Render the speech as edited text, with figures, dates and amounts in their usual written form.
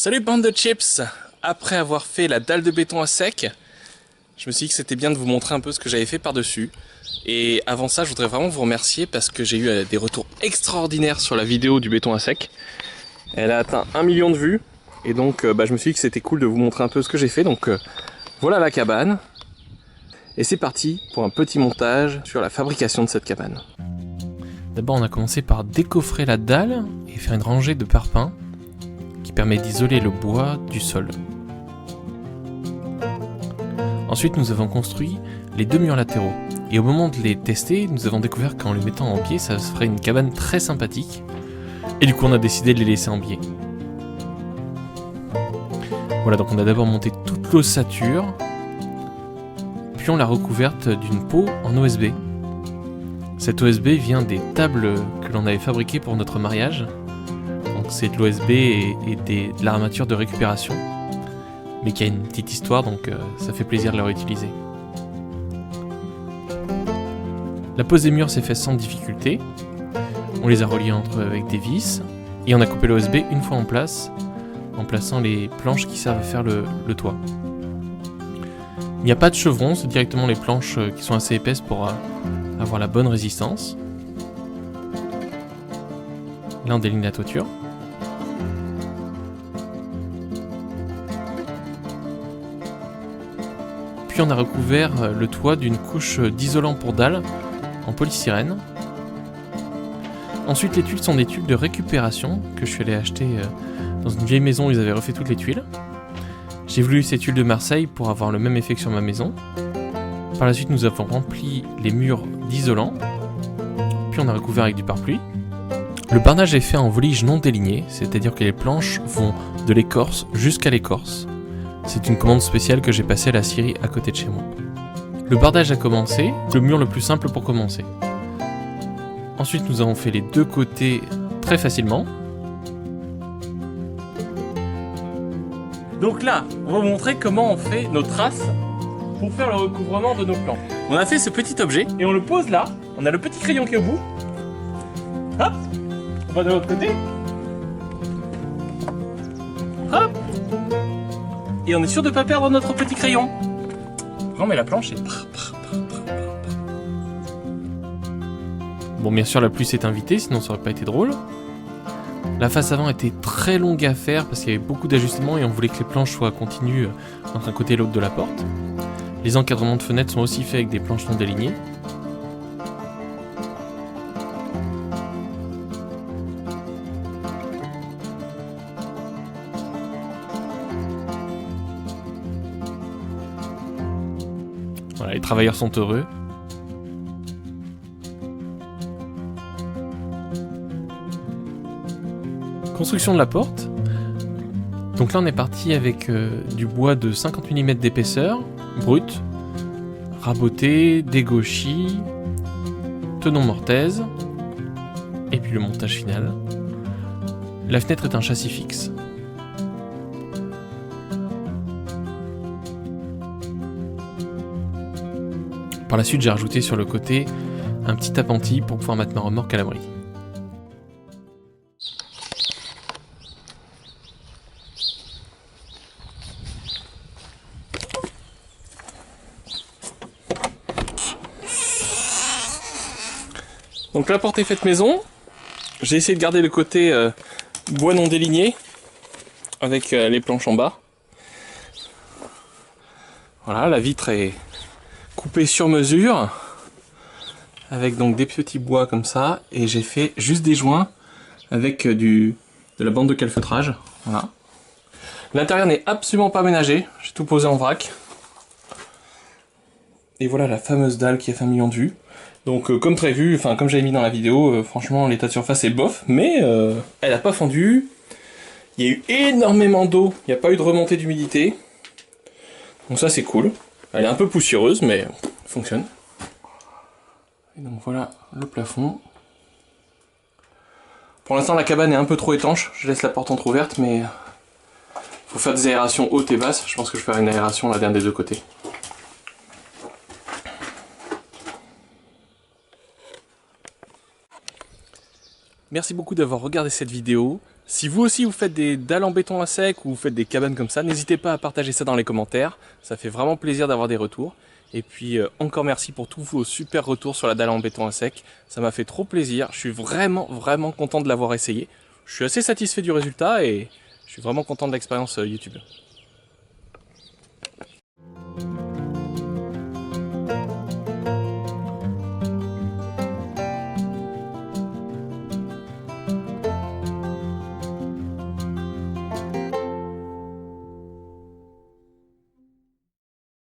Salut bande de chips! Après avoir fait la dalle de béton à sec, je me suis dit que c'était bien de vous montrer un peu ce que j'avais fait par-dessus. Et avant ça, je voudrais vraiment vous remercier parce que j'ai eu des retours extraordinaires sur la vidéo du béton à sec. Elle a atteint 1 million de vues. Et donc je me suis dit que c'était cool de vous montrer un peu ce que j'ai fait. Donc voilà la cabane. Et c'est parti pour un petit montage sur la fabrication de cette cabane. D'abord on a commencé par décoffrer la dalle et faire une rangée de parpaings qui permet d'isoler le bois du sol. Ensuite nous avons construit les deux murs latéraux et au moment de les tester, nous avons découvert qu'en les mettant en biais, ça ferait une cabane très sympathique et du coup on a décidé de les laisser en biais. Voilà, donc on a d'abord monté toute l'ossature, puis on l'a recouverte d'une peau en OSB. Cette OSB vient des tables que l'on avait fabriquées pour notre mariage. Donc c'est de l'OSB et de l'armature de récupération, mais qui a une petite histoire, donc ça fait plaisir de la réutiliser. La pose des murs s'est faite sans difficulté. On les a reliés entre eux avec des vis, et on a coupé l'OSB une fois en place, en plaçant les planches qui servent à faire le toit. Il n'y a pas de chevron, c'est directement les planches qui sont assez épaisses pour avoir la bonne résistance. Là on déligne la toiture. Puis on a recouvert le toit d'une couche d'isolant pour dalles en polystyrène. Ensuite les tuiles sont des tuiles de récupération que je suis allé acheter dans une vieille maison où ils avaient refait toutes les tuiles. J'ai voulu ces tuiles de Marseille pour avoir le même effet que sur ma maison. Par la suite nous avons rempli les murs d'isolant, puis on a recouvert avec du pare-pluie. Le barnage est fait en volige non déligné, c'est-à-dire que les planches vont de l'écorce jusqu'à l'écorce. C'est une commande spéciale que j'ai passée à la scierie à côté de chez moi. Le bardage a commencé, le mur le plus simple pour commencer. Ensuite nous avons fait les deux côtés très facilement. Donc là, on va vous montrer comment on fait nos traces pour faire le recouvrement de nos plans. On a fait ce petit objet et on le pose là. On a le petit crayon qui est au bout. Hop, on va de l'autre côté. Hop, et on est sûr de ne pas perdre notre petit crayon. Non mais la planche est... Bon, bien sûr la pluie s'est invitée, sinon ça aurait pas été drôle. La face avant était très longue à faire parce qu'il y avait beaucoup d'ajustements et on voulait que les planches soient continues entre un côté et l'autre de la porte. Les encadrements de fenêtres sont aussi faits avec des planches non délignées. Voilà, les travailleurs sont heureux. Construction de la porte. Donc là on est parti avec du bois de 50 mm d'épaisseur, brut, raboté, dégauchi, tenon mortaise, et puis le montage final. La fenêtre est un châssis fixe. Par la suite j'ai rajouté sur le côté un petit appentis pour pouvoir mettre ma remorque à l'abri. Donc la porte est faite maison. J'ai essayé de garder le côté bois non déligné avec les planches en bas. Voilà, la vitre est coupée sur mesure avec donc des petits bois comme ça, et j'ai fait juste des joints avec de la bande de calfeutrage. Voilà. L'intérieur n'est absolument pas aménagé, j'ai tout posé en vrac. Et voilà la fameuse dalle qui a fait 1 million de vues. Donc comme prévu, enfin comme j'avais mis dans la vidéo, franchement l'état de surface est bof, mais elle n'a pas fondu. Il y a eu énormément d'eau, il n'y a pas eu de remontée d'humidité. Donc ça c'est cool. Elle est un peu poussiéreuse, mais elle fonctionne. Et donc voilà le plafond. Pour l'instant la cabane est un peu trop étanche, je laisse la porte entrouverte, mais faut faire des aérations hautes et basses. Je pense que je vais faire une aération là d'un des deux côtés. Merci beaucoup d'avoir regardé cette vidéo. Si vous aussi vous faites des dalles en béton à sec ou vous faites des cabanes comme ça, n'hésitez pas à partager ça dans les commentaires. Ça fait vraiment plaisir d'avoir des retours. Et puis encore merci pour tous vos super retours sur la dalle en béton à sec. Ça m'a fait trop plaisir. Je suis vraiment content de l'avoir essayé. Je suis assez satisfait du résultat et je suis vraiment content de l'expérience YouTube.